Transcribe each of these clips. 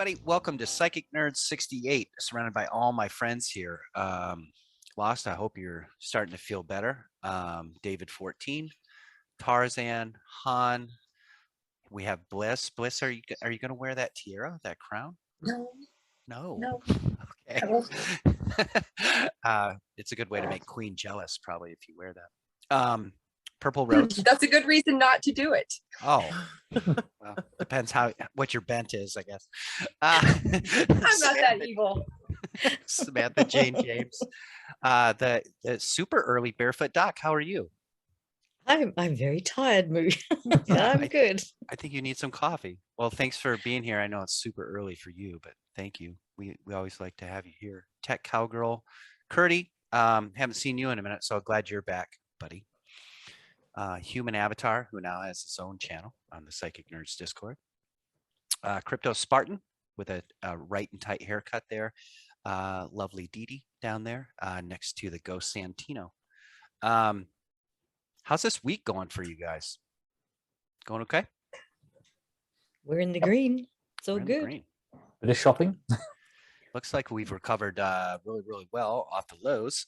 everybody. Welcome to Psychic Nerds 68, surrounded by all my friends here. Lost, I hope you're starting to feel better. David 14, Tarzan, Han. We have Bliss. Bliss, are you going to wear that tiara, that crown? No, No. no. Okay. I won't. It's a good way to make Queen jealous, probably, if you wear that. Purple Rose. That's a good reason not to do it. Oh, well, depends what your bent is, I guess. I'm not that evil. Samantha Jane James, the super early Barefoot Doc. How are you? I'm very tired, Moo. Yeah, I'm good. I think you need some coffee. Well, thanks for being here. I know it's super early for you, but thank you. We always like to have you here. Tech Cowgirl, Curdy. Haven't seen you in a minute, so glad you're back, buddy. Human Avatar, who now has his own channel on the Psychic Nerds Discord. Crypto Spartan with a right and tight haircut there. Lovely Dee Dee down there next to the Ghost Santino. How's this week going for you guys? Going okay? We're in the green. It's all good. Bit of shopping. Looks like we've recovered really, really well off the lows.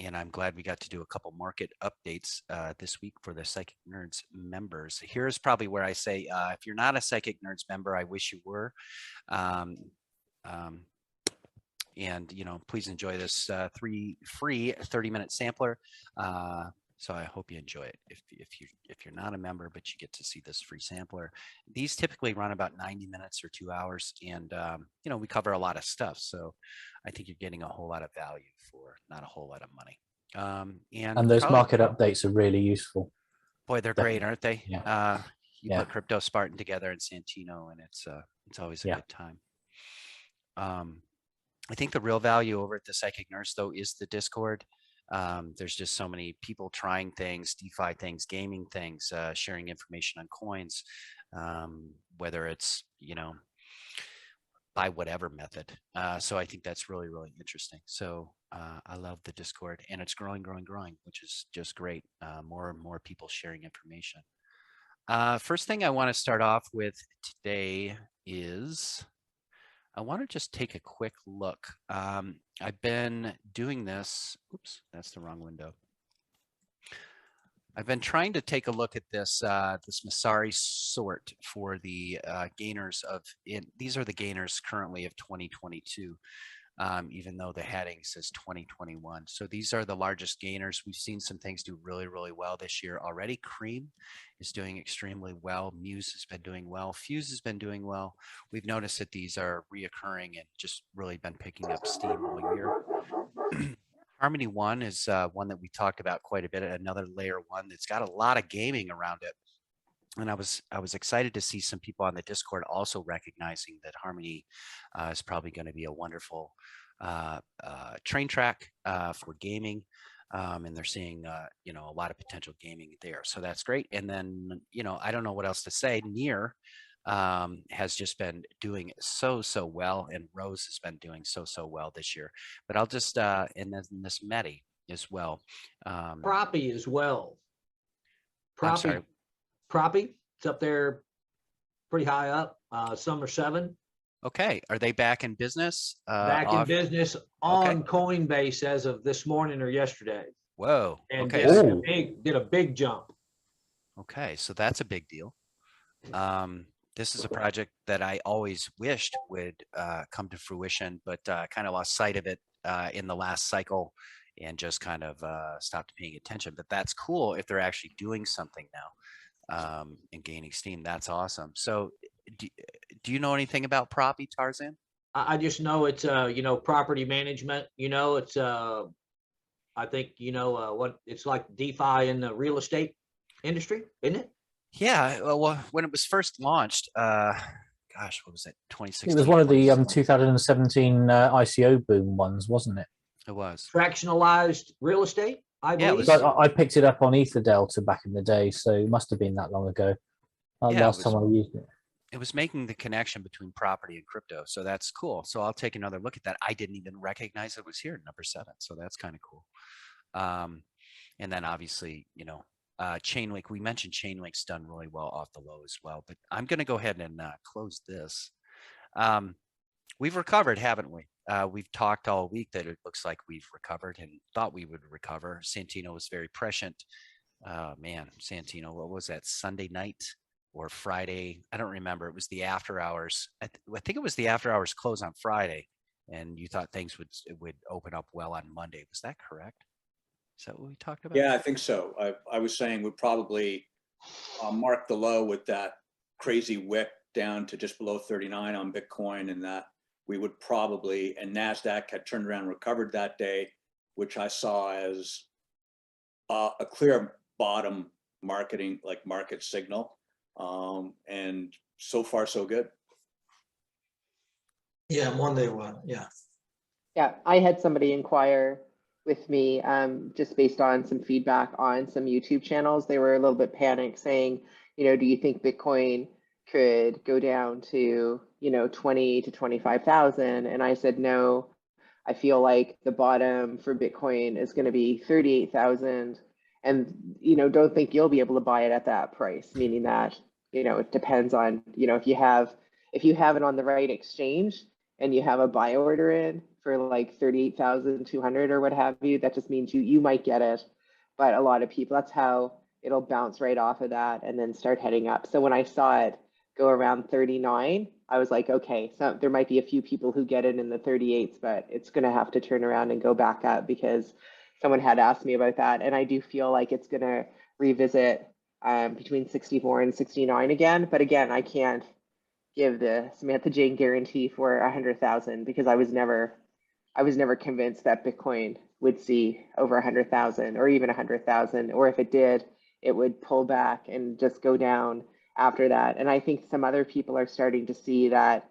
And I'm glad we got to do a couple market updates this week for the Psychic Nerds members. Here's probably where I say, if you're not a Psychic Nerds member, I wish you were. And, you know, please enjoy this free 30-minute sampler. So I hope you enjoy it. If you're not a member, but you get to see this free sampler. These typically run about 90 minutes or 2 hours, and you know, we cover a lot of stuff. So I think you're getting a whole lot of value for not a whole lot of money. And those market updates are really useful. Boy, they're great, aren't they? Yeah. You put Crypto Spartan together and Santino, and it's always a good time. I think the real value over at the Psychic Nerds, though, is the Discord. There's just so many people trying things, DeFi things, gaming things, sharing information on coins, whether it's, you know, by whatever method. So I think that's really, really interesting. So I love the Discord, and it's growing, which is just great. More and more people sharing information. First thing I want to start off with today is I want to just take a quick look. I've been doing this. Oops, that's the wrong window. I've been trying to take a look at this this Masari sort for the gainers of these are the gainers currently of 2022, even though the heading says 2021. So these are the largest gainers. We've seen some things do really, really well this year already. Cream is doing extremely well. Muse has been doing well. Fuse has been doing well. We've noticed that these are reoccurring and just really been picking up steam all year. Harmony One is one that we talked about quite a bit. Another layer one that's got a lot of gaming around it. And I was excited to see some people on the Discord also recognizing that Harmony is probably going to be a wonderful train track for gaming, and they're seeing you know, a lot of potential gaming there. So that's great. And then, you know, I don't know what else to say. Near has just been doing so well, and Rose has been doing so well this year. But I'll just and then this Medi as well. Proppy as well. Proppy, it's up there pretty high up. Some are 7. Okay, are they back in business? Back in business on Coinbase as of this morning or yesterday. Whoa. And okay. did a big jump. Okay, so that's a big deal. This is a project that I always wished would come to fruition, but kind of lost sight of it in the last cycle and just kind of stopped paying attention. But that's cool if they're actually doing something now and gaining steam. That's awesome. So do you know anything about Proppy, Tarzan? I just know it's you know, property management. You know, it's I think, you know, what it's like DeFi in the real estate industry, isn't it? Yeah, well, when it was first launched, gosh, what was it, 2016? It was one of the 2017 ICO boom ones, wasn't it? It was. Fractionalized real estate, I believe. I picked it up on Ether Delta back in the day, so it must have been that long ago. Last time I used it. It was making the connection between property and crypto, so that's cool. So I'll take another look at that. I didn't even recognize it was here, number 7, so that's kind of cool. And then obviously, you know, Chainlink, we mentioned Chainlink's done really well off the low as well, but I'm going to go ahead and close this. We've recovered, haven't we? We've talked all week that it looks like we've recovered and thought we would recover. Santino was very prescient. Man, Santino, what was that, Sunday night or Friday? I don't remember. It was the after hours. I think it was the after hours close on Friday, and you thought things would open up well on Monday. Was that correct? Is that what we talked about? Yeah, I think so. I was saying we'd probably mark the low with that crazy wick down to just below 39 on Bitcoin, and that we would probably, and NASDAQ had turned around and recovered that day, which I saw as a clear bottom market signal. And so far, so good. Yeah, Monday one. Yeah. Yeah, I had somebody inquire with me just based on some feedback on some YouTube channels. They were a little bit panicked saying, do you think Bitcoin could go down to, 20 to 25,000? And I said, no, I feel like the bottom for Bitcoin is going to be 38,000. And, don't think you'll be able to buy it at that price, meaning that, it depends on, if you have it on the right exchange and you have a buy order in for like 38,200 or what have you, that just means you might get it. But a lot of people, that's how it'll bounce right off of that and then start heading up. So when I saw it go around 39, I was like, okay, so there might be a few people who get it in the 38s, but it's going to have to turn around and go back up because someone had asked me about that. And I do feel like it's going to revisit between 64 and 69 again. But again, I can't give the Samantha Jane guarantee for 100,000 because I was never convinced that Bitcoin would see over 100,000 or even 100,000, or if it did, it would pull back and just go down after that. And I think some other people are starting to see that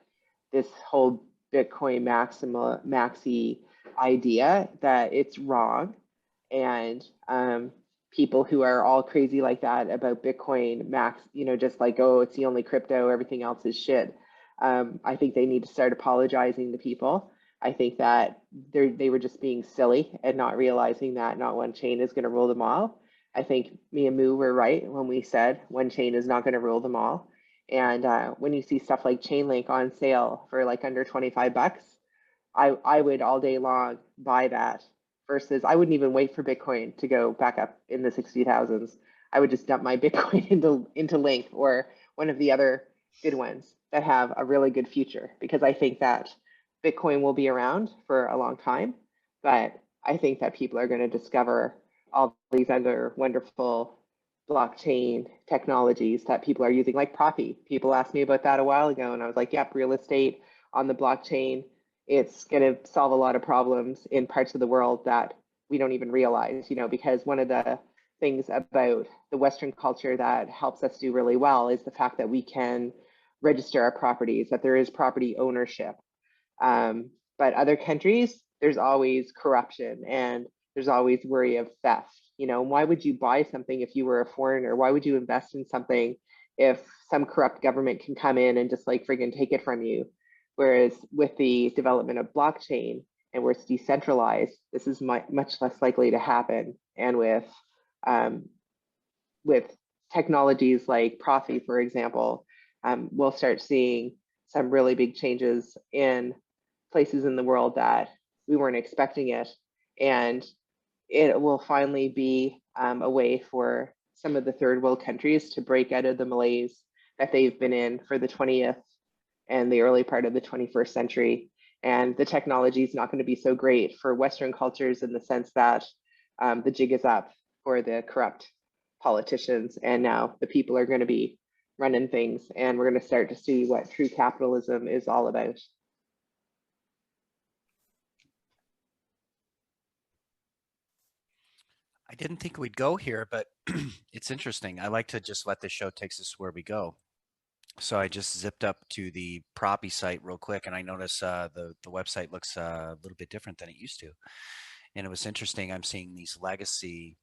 this whole Bitcoin maxi idea, that it's wrong. And people who are all crazy like that about Bitcoin max, just like, oh, it's the only crypto, everything else is shit. I think they need to start apologizing to people. I think that they were just being silly and not realizing that not one chain is going to rule them all. I think me and Moo were right when we said one chain is not going to rule them all. And when you see stuff like Chainlink on sale for like under 25 bucks, I would all day long buy that versus I wouldn't even wait for Bitcoin to go back up in the 60,000s. I would just dump my Bitcoin into Link or one of the other good ones that have a really good future, because I think that Bitcoin will be around for a long time, but I think that people are going to discover all these other wonderful blockchain technologies that people are using, like Profi. People asked me about that a while ago, and I was like, yep, real estate on the blockchain. It's going to solve a lot of problems in parts of the world that we don't even realize, because one of the things about the Western culture that helps us do really well is the fact that we can register our properties, that there is property ownership. But other countries, there's always corruption and there's always worry of theft. Why would you buy something if you were a foreigner? Why would you invest in something if some corrupt government can come in and just like friggin' take it from you? Whereas with the development of blockchain and where it's decentralized, this is much less likely to happen. And with technologies like Profi, for example, we'll start seeing some really big changes in places in the world that we weren't expecting it. And it will finally be a way for some of the third world countries to break out of the malaise that they've been in for the 20th and the early part of the 21st century. And the technology is not going to be so great for Western cultures in the sense that the jig is up for the corrupt politicians. And now the people are going to be running things, and we're going to start to see what true capitalism is all about. I didn't think we'd go here, but it's interesting. I like to just let the show takes us where we go. So I just zipped up to the Proppy site real quick, and I noticed the website looks a little bit different than it used to. And it was interesting. I'm seeing these legacy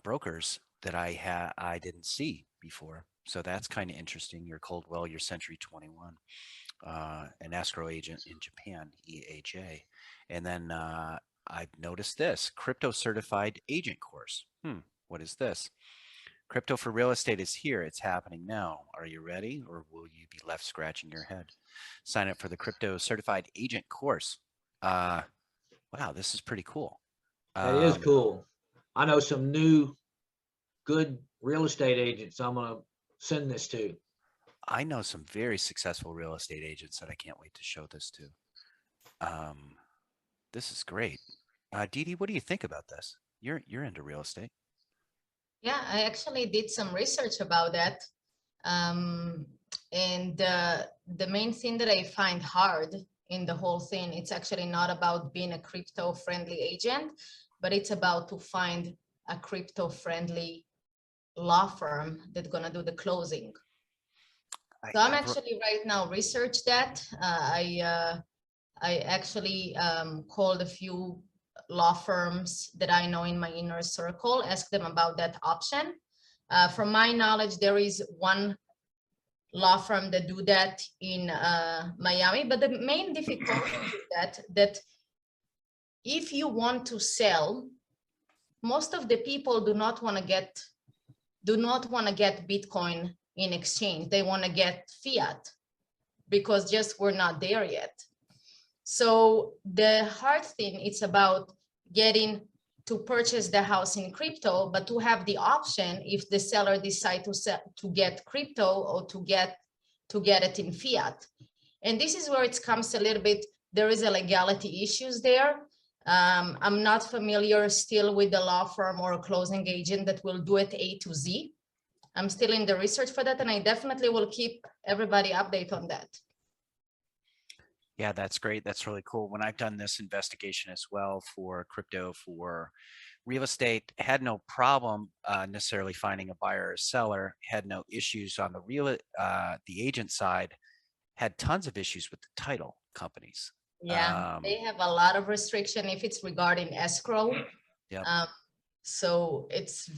brokers that I didn't see before. So that's kind of interesting. Your Coldwell, your Century 21, an escrow agent in Japan, EAJ, and then I've noticed this crypto certified agent course. What is this? Crypto for real estate is here. It's happening now. Are you ready, or will you be left scratching your head? Sign up for the Crypto Certified Agent course. Wow, this is pretty cool. That is cool. I know some new good real estate agents I'm gonna send this to. I know some very successful real estate agents that I can't wait to show this to. This is great. Dee Dee, what do you think about this? You're into real estate. Yeah, I actually did some research about that. And the main thing that I find hard in the whole thing, it's actually not about being a crypto friendly agent, but it's about to find a crypto friendly law firm that's gonna do the closing. So I'm actually right now research that. I actually called a few law firms that I know in my inner circle, ask them about that option. From my knowledge, there is one law firm that do that in Miami, but the main difficulty is that if you want to sell, most of the people do not want to get Bitcoin in exchange. They want to get fiat because just we're not there yet. So the hard thing is about getting to purchase the house in crypto, but to have the option if the seller decide to get crypto or to get it in fiat. And this is where it comes a little bit, there is a legality issues there. I'm not familiar still with the law firm or a closing agent that will do it A to Z. I'm still in the research for that, and I definitely will keep everybody update on that. Yeah, that's great. That's really cool. When I've done this investigation as well for crypto, for real estate, had no problem necessarily finding a buyer or seller, had no issues on the agent side, had tons of issues with the title companies. Yeah, they have a lot of restriction if it's regarding escrow. Yeah. So it's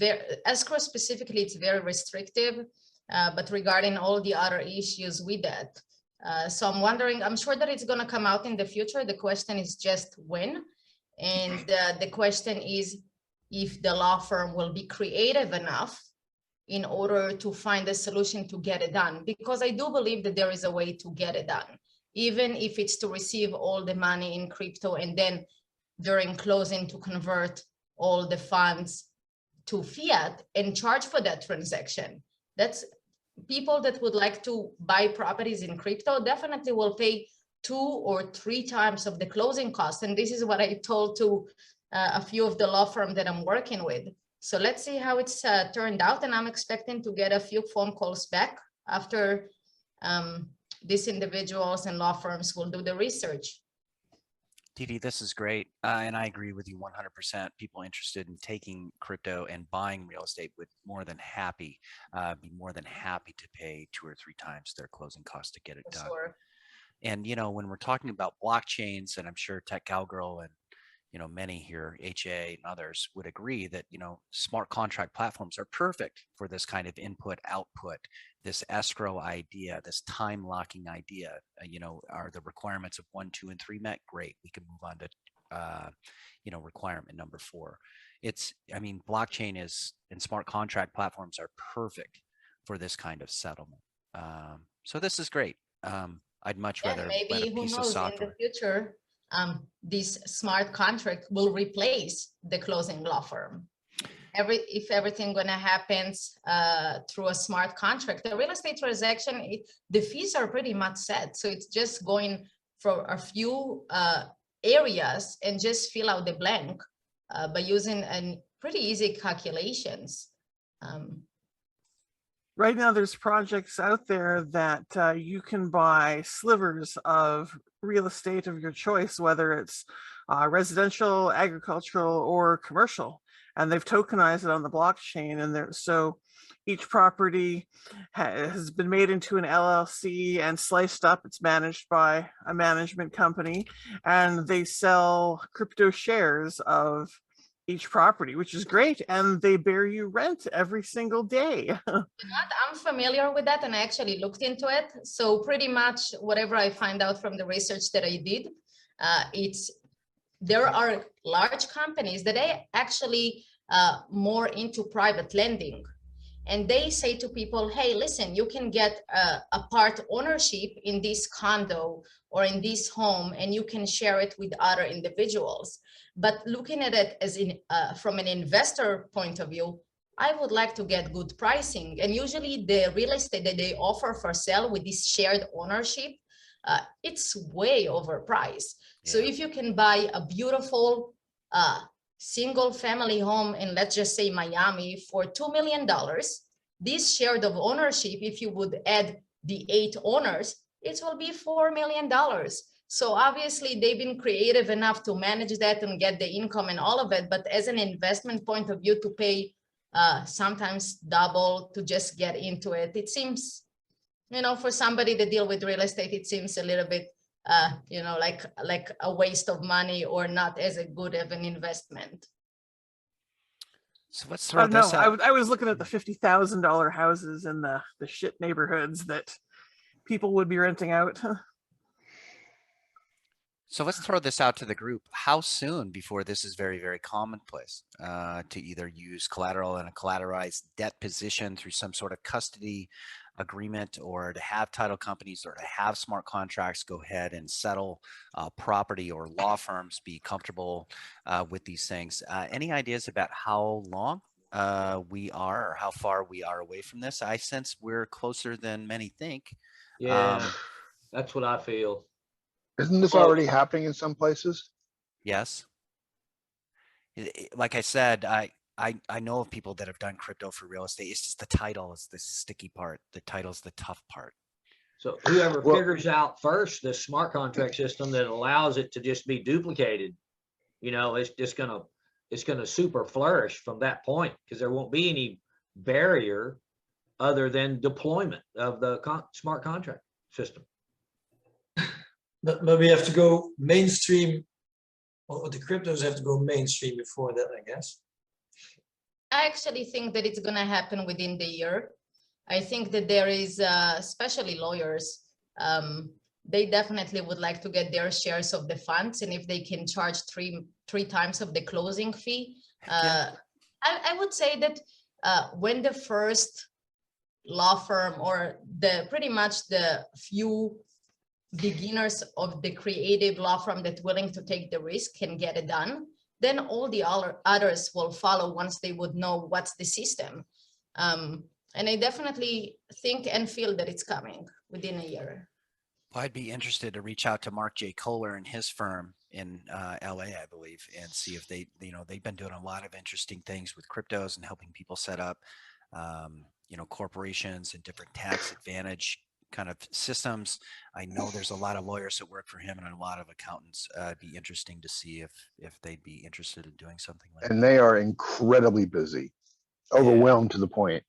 escrow specifically, it's very restrictive, but regarding all the other issues with that. So I'm wondering, I'm sure that it's going to come out in the future. The question is just when. And the question is if the law firm will be creative enough in order to find a solution to get it done. Because I do believe that there is a way to get it done, even if it's to receive all the money in crypto and then during closing to convert all the funds to fiat and charge for that transaction. That's people that would like to buy properties in crypto definitely will pay 2 or 3 times of the closing costs. And this is what I told to a few of the law firm that I'm working with. So let's see how it's turned out. And I'm expecting to get a few phone calls back after these individuals and law firms will do the research. Dee Dee, this is great. And I agree with you 100%. People interested in taking crypto and buying real estate would be more than happy to pay 2 or 3 times their closing costs to get it done. Sure. And, when we're talking about blockchains, and I'm sure Tech Cowgirl and, many here, HA and others would agree that, smart contract platforms are perfect for this kind of input output, this escrow idea, this time locking idea. Are the requirements of 1, 2, and 3 met? Great. We can move on to, requirement number 4. Blockchain and smart contract platforms are perfect for this kind of settlement. So this is great. I'd much rather let maybe a who piece of knows software. in the future this smart contract will replace the closing law firm. If everything gonna happens through a smart contract, the real estate transaction, the fees are pretty much set. So it's just going for a few areas and just fill out the blank by using pretty easy calculations. Right now, there's projects out there that you can buy slivers of real estate of your choice, whether it's residential, agricultural, or commercial, and they've tokenized it on the blockchain. And so each property has been made into an LLC and sliced up. It's managed by a management company, and they sell crypto shares of each property, which is great, and they bear you rent every single day. I'm familiar with that, and I actually looked into it. So pretty much whatever I find out from the research that I did, there are large companies that are actually more into private lending, and they say to people, hey, listen, you can get a part ownership in this condo or in this home, and you can share it with other individuals. But looking at it as from an investor point of view, I would like to get good pricing. And usually the real estate that they offer for sale with this shared ownership, it's way overpriced. Yeah. So if you can buy a beautiful single family home in, let's just say, Miami for $2 million, this shared of ownership, if you would add the 8 owners, it will be $4 million. So obviously they've been creative enough to manage that and get the income and all of it. But as an investment point of view, to pay sometimes double to just get into it, it seems, you know, for somebody that deal with real estate, it seems a little bit, you know, like a waste of money or not as a good of an investment. So let's throw this out. I was looking at the $50,000 houses in the shit neighborhoods that people would be renting out. So let's throw this out to the group. How soon before this is very, very commonplace to either use collateral in a collateralized debt position through some sort of custody agreement, or to have title companies or to have smart contracts go ahead and settle property, or law firms be comfortable with these things? Any ideas about how long we are, or how far we are away from this? I sense we're closer than many think. Yeah, that's what I feel. Isn't this Well- already happening in some places? Yes. Like I said, I know of people that have done crypto for real estate. It's just the title is the sticky part. The title's the tough part. So whoever Well- figures out first the smart contract system that allows it to just be duplicated, you know, it's gonna super flourish from that point, because there won't be any barrier other than deployment of the smart contract system. But we have to go mainstream, or the cryptos have to go mainstream before that, I guess. I actually think that it's going to happen within the year. I think that there is, especially lawyers, they definitely would like to get their shares of the funds, and if they can charge three times of the closing fee, I would say that when the first law firm, or pretty much the few beginners of the creative law firm that willing to take the risk can get it done, then all the others will follow once they would know what's the system. And I definitely think and feel that it's coming within a year. Well, I'd be interested to reach out to Mark J. Kohler and his firm in LA, I believe, and see if they, you know, they've been doing a lot of interesting things with cryptos and helping people set up, you know, corporations and different tax advantage kind of systems. I know there's a lot of lawyers that work for him and a lot of accountants. It'd be interesting to see if they'd be interested in doing something like And that. they are incredibly busy, overwhelmed to the point.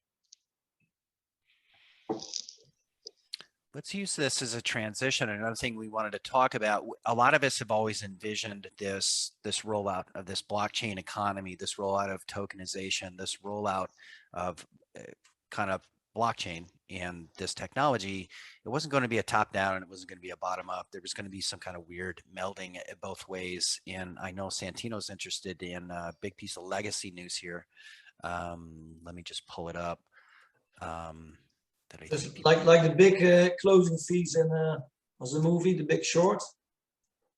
Let's use this as a transition. Another thing we wanted to talk about, a lot of us have always envisioned this rollout of this blockchain economy, this rollout of tokenization, this rollout of kind of blockchain and this technology. It wasn't going to be a top down and it wasn't going to be a bottom up. There was going to be some kind of weird melding both ways. And I know Santino's interested in a big piece of legacy news here. Let me just pull it up. That I think Like the big closing fees in was the movie The Big Short.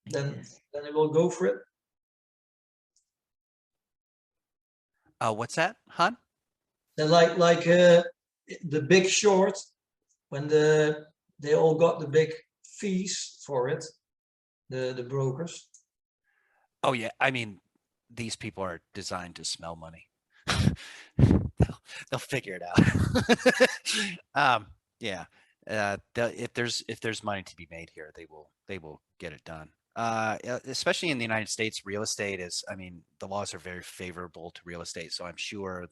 Then it will go for it. what's that, Han? Then like The Big Short, when they all got the big fees for it, the brokers. Oh yeah, I mean, these people are designed to smell money. they'll figure it out. Yeah, if there's money to be made here, they will get it done. Especially in the United States, real estate is, I mean, the laws are very favorable to real estate. So I'm sure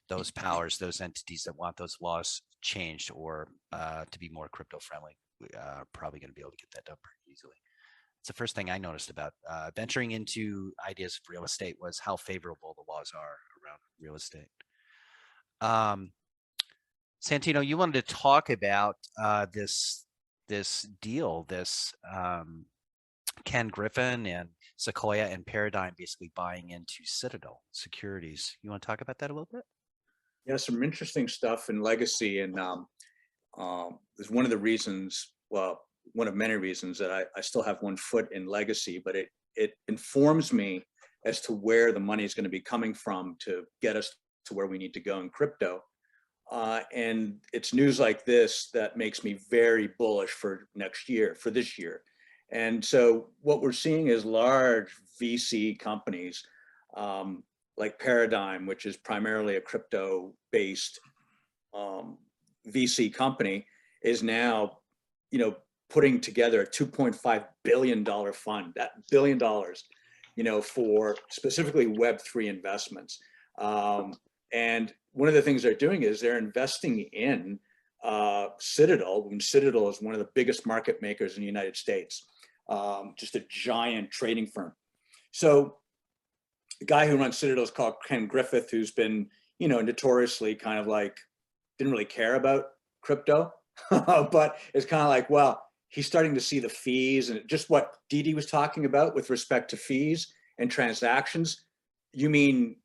those powers, those entities that want those laws changed or to be more crypto friendly, are probably going to be able to get that done pretty easily. It's the first thing I noticed about venturing into ideas of real estate was how favorable the laws are around real estate. Santino, you wanted to talk about this deal, this Ken Griffin and Sequoia and Paradigm basically buying into Citadel Securities. You want to talk about that a little bit? Yeah, some interesting stuff in legacy, and is one of the reasons, well, one of many reasons that I still have one foot in legacy, but it informs me as to where the money is going to be coming from to get us to where we need to go in crypto. And it's news like this that makes me very bullish for next year, for this year. And so what we're seeing is large VC companies like Paradigm, which is primarily a crypto-based VC company, is now, putting together a $2.5 billion fund. That $1 billion, for specifically Web3 investments. And one of the things they're doing is they're investing in Citadel, and Citadel is one of the biggest market makers in the United States, just a giant trading firm. So the guy who runs Citadel is called Ken Griffith, who's been, notoriously kind of like, didn't really care about crypto, but it's kind of like, well, he's starting to see the fees and just what Didi was talking about with respect to fees and transactions. You mean,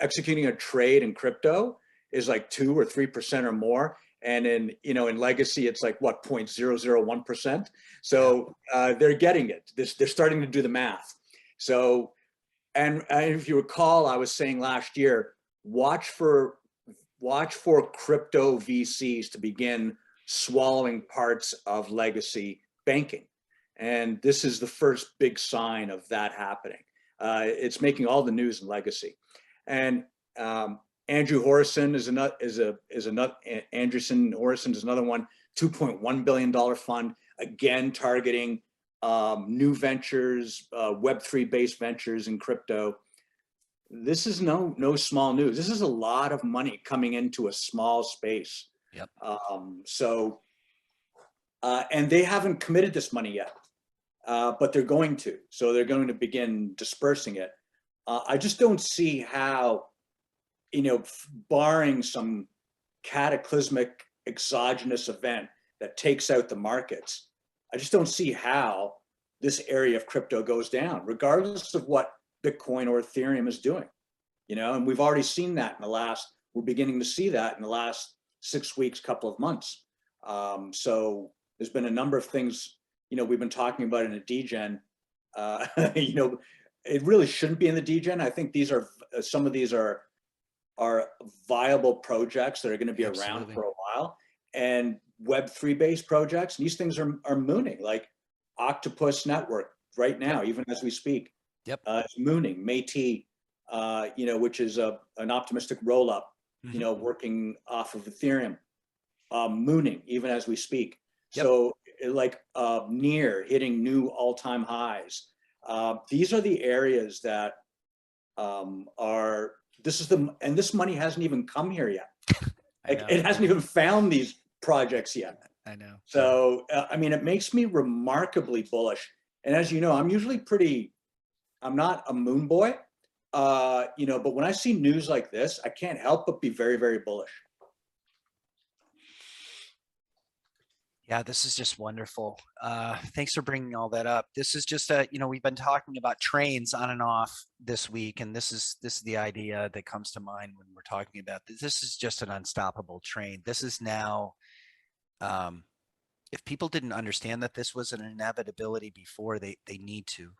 executing a trade in crypto is like 2 or 3% or more. And in legacy, it's like what, 0.001%. So they're getting it. They're starting to do the math. So, and if you recall, I was saying last year, watch for crypto VCs to begin swallowing parts of legacy banking. And this is the first big sign of that happening. It's making all the news in legacy. And Andrew Horison is another. Andreessen Horison is another one. $2.1 billion fund, again targeting new ventures, Web3 based ventures in crypto. This is no small news. This is a lot of money coming into a small space. Yep. And they haven't committed this money yet, but they're going to. So they're going to begin dispersing it. I just don't see how, barring some cataclysmic exogenous event that takes out the markets, I just don't see how this area of crypto goes down, regardless of what Bitcoin or Ethereum is doing. And we've already seen that we're beginning to see that in the last 6 weeks, couple of months. So there's been a number of things, we've been talking about in a degen. It really shouldn't be in the degen. I think some of these are viable projects that are going to be around for a while, and Web3 based projects. And these things are mooning, like Octopus Network right now, even as we speak. Yep. It's mooning. Métis, which is an optimistic roll up, working off of Ethereum, mooning even as we speak. Yep. So like near hitting new all-time highs. These are the areas that and this money hasn't even come here yet. It hasn't even found these projects yet. I know. So, it makes me remarkably bullish. And as you know, I'm not a moon boy, but when I see news like this, I can't help but be very, very bullish. Yeah, this is just wonderful. Thanks for bringing all that up. This is just we've been talking about trains on and off this week, and this is the idea that comes to mind when we're talking about this. This is just an unstoppable train. This is now, if people didn't understand that this was an inevitability before, they need to,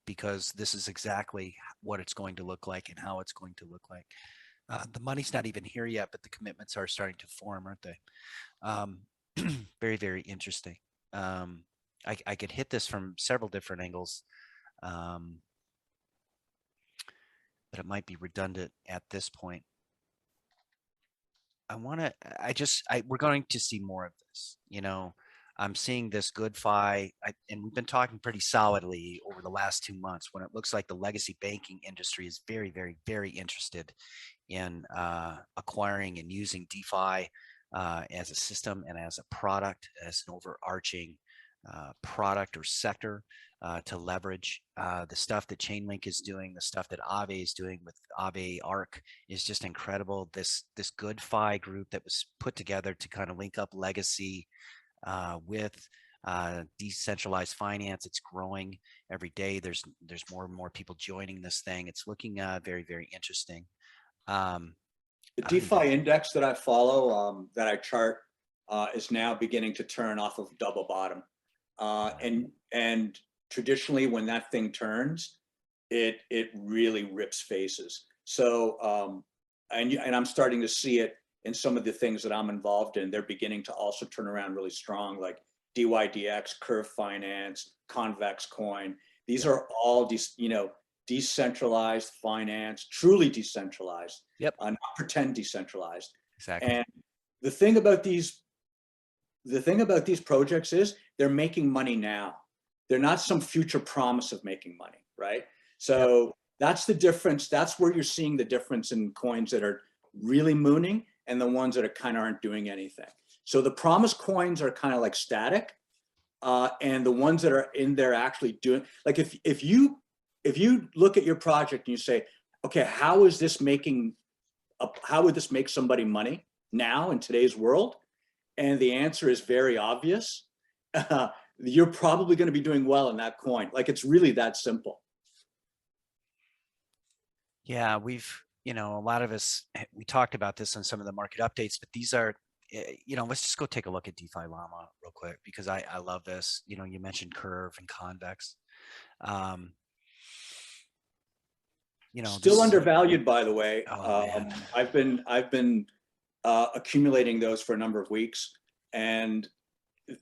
because this is exactly what it's going to look like and how it's going to look like. The money's not even here yet, but the commitments are starting to form, aren't they? Very, very interesting. I could hit this from several different angles, but it might be redundant at this point. We're going to see more of this. I'm seeing this good fi, and we've been talking pretty solidly over the last 2 months, when it looks like the legacy banking industry is very, very, very interested in acquiring and using DeFi as a system and as a product, as an overarching product or sector to leverage. The stuff that Chainlink is doing, the stuff that Aave is doing with Aave Arc is just incredible. This good fi group that was put together to kind of link up legacy with decentralized finance, it's growing every day. There's more and more people joining this thing. It's looking very, very interesting. The I don't DeFi even- index that I follow, that I chart, is now beginning to turn off of double bottom. And traditionally, when that thing turns, it really rips faces. So, and I'm starting to see it in some of the things that I'm involved in. They're beginning to also turn around really strong, like DYDX, Curve Finance, Convex Coin. These are all decentralized finance, truly decentralized. Yep. Not pretend decentralized. Exactly. And the thing about these projects is they're making money now. They're not some future promise of making money, right? So that's the difference. That's where you're seeing the difference in coins that are really mooning and the ones that are kind of aren't doing anything. So the promise coins are kind of like static, and the ones that are in there actually doing, like if you look at your project and you say, okay, how would this make somebody money now in today's world? And the answer is very obvious. You're probably going to be doing well in that coin. Like, it's really that simple. Yeah, a lot of us, we talked about this on some of the market updates, but these are, let's just go take a look at DeFi Llama real quick, because I love this. You mentioned Curve and Convex. Still undervalued, by the way. Oh, man. I've been accumulating those for a number of weeks, and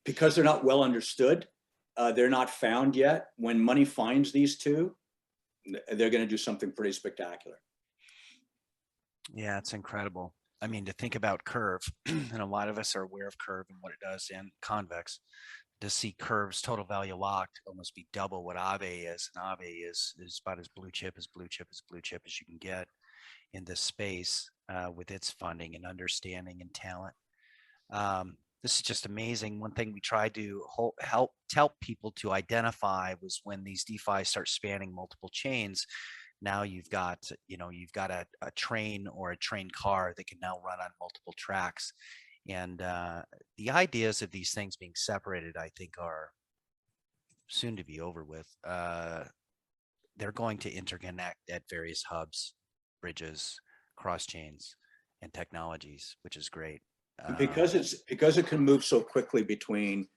because they're not well understood, they're not found yet. When money finds these two, they're going to do something pretty spectacular. Yeah, it's incredible. I mean, to think about Curve, and a lot of us are aware of Curve and what it does, and Convex, to see Curve's total value locked almost be double what Aave is. And Aave is about as blue chip as you can get in this space, with its funding and understanding and talent. This is just amazing. One thing we tried to help people to identify was when these DeFi start spanning multiple chains. Now you've got a train or a train car that can now run on multiple tracks. And the ideas of these things being separated, I think, are soon to be over with. They're going to interconnect at various hubs, bridges, cross chains, and technologies, which is great. Because it can move so quickly between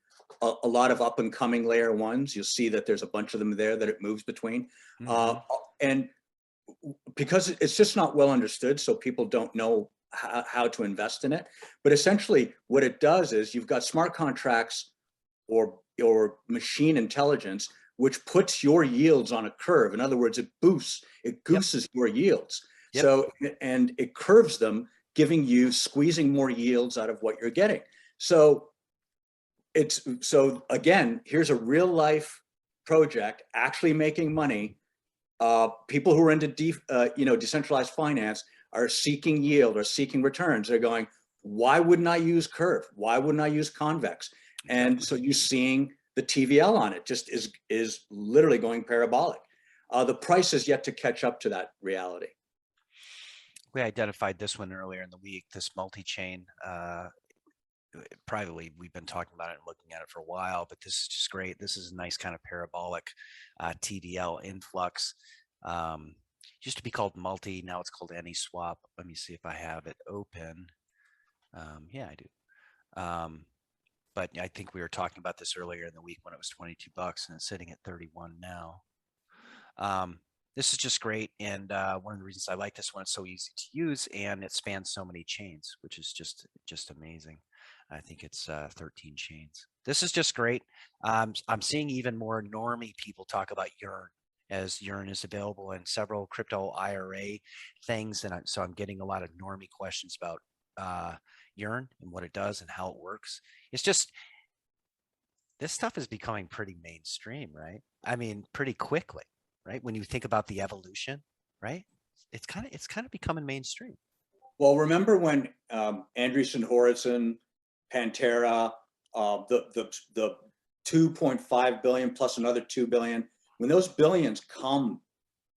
a lot of up and coming layer ones. You'll see that there's a bunch of them there that it moves between. And because it's just not well understood, so people don't know how to invest in it. But essentially what it does is you've got smart contracts or machine intelligence, which puts your yields on a curve. In other words, it gooses your yields. So, and it curves them, squeezing more yields out of what you're getting. So again, here's a real life project actually making money. People who are into decentralized finance are seeking yield or seeking returns. They're going, why wouldn't I use Curve? Why wouldn't I use Convex? And so you're seeing the TVL on it just is literally going parabolic. The price is yet to catch up to that reality. We identified this one earlier in the week, this multi-chain. Privately, we've been talking about it and looking at it for a while, but this is just great. This is a nice kind of parabolic TVL influx. Used to be called multi, now it's called AnySwap. Let me see if I have it open. Yeah, I do. But I think we were talking about this earlier in the week when it was $22 and it's sitting at 31 now. This is just great, and one of the reasons I like this one, it's so easy to use, and it spans so many chains, which is just amazing. I think it's 13 chains. This is just great. I'm seeing even more normie people talk about Yearn, as Yearn is available in several crypto IRA things, and so I'm getting a lot of normie questions about Yearn and what it does and how it works. It's just, this stuff is becoming pretty mainstream, right? I mean, pretty quickly. Right, when you think about the evolution, right? It's kind of becoming mainstream. Well, remember when Andreessen Horowitz, Pantera, the 2.5 billion plus another 2 billion, when those billions come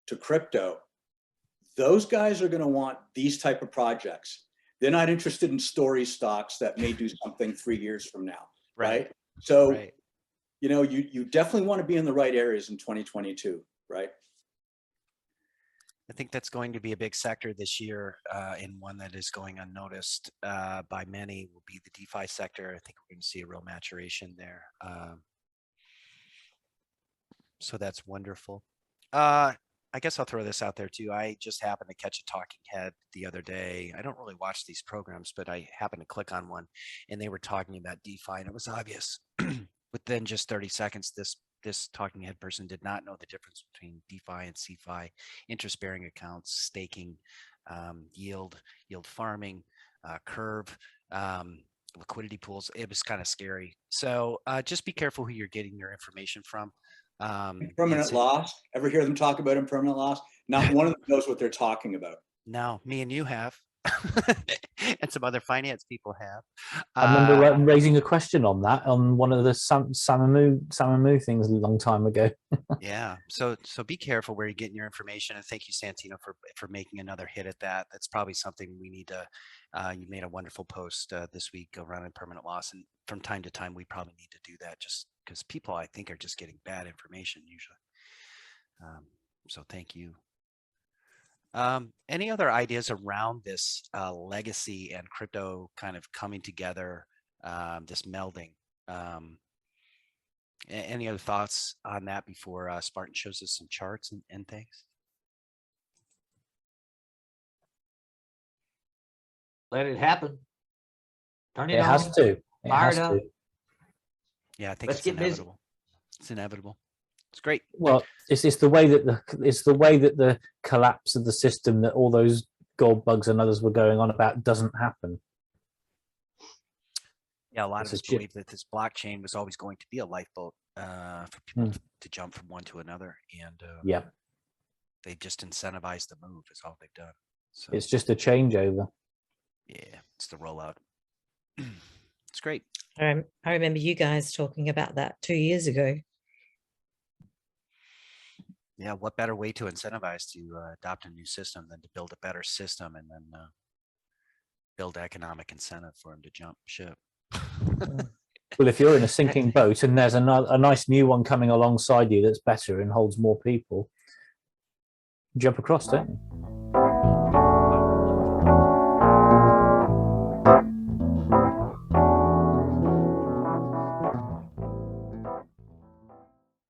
to crypto, those guys are going to want these type of projects. They're not interested in story stocks that may do something 3 years from now, right? So, you definitely want to be in the right areas in 2022. Right. think that's going to be a big sector this year, and one that is going unnoticed by many will be the DeFi sector. I think we're going to see a real maturation there. So that's wonderful. I guess I'll throw this out there too. I just happened to catch a talking head the other day. I don't really watch these programs, but I happened to click on one, and they were talking about DeFi, and it was obvious within just 30 seconds, this talking head person did not know the difference between DeFi and CeFi, interest-bearing accounts, staking, yield farming, curve, liquidity pools. It was kind of scary. So just be careful who you're getting your information from. Impermanent loss. Ever hear them talk about impermanent loss? Not one of them knows what they're talking about. No, me and you have. And some other finance people have. I remember raising a question on that on one of the Samamu things a long time ago. Yeah, so be careful where you're getting your information, and thank you, Santino, for making another hit at that. That's probably something we need to. You made a wonderful post this week around impermanent loss, and from time to time we probably need to do that, just because people, I think, are just getting bad information usually. So thank you. Any other ideas around this legacy and crypto kind of coming together, this melding? Any other thoughts on that before Spartan shows us some charts and things? Let it happen. Turn it It on. has to. It Fire has it up. to. Yeah, I think Let's it's get busy. inevitable. It's inevitable. It's great. Well, it's the way that the collapse of the system that all those gold bugs and others were going on about doesn't happen. Yeah, a lot It's of a us chip. believe that this blockchain was always going to be a lifeboat for people to jump from one to another, and Yeah, they just incentivized the move. Is all they've done. So it's just a changeover. yeah, it's the rollout. It's great. I remember you guys talking about that 2 years ago. Yeah, what better way to incentivize to adopt a new system than to build a better system and then build economic incentive for them to jump ship. Well, if you're in a sinking boat and there's a nice new one coming alongside you that's better and holds more people, jump across, don't you?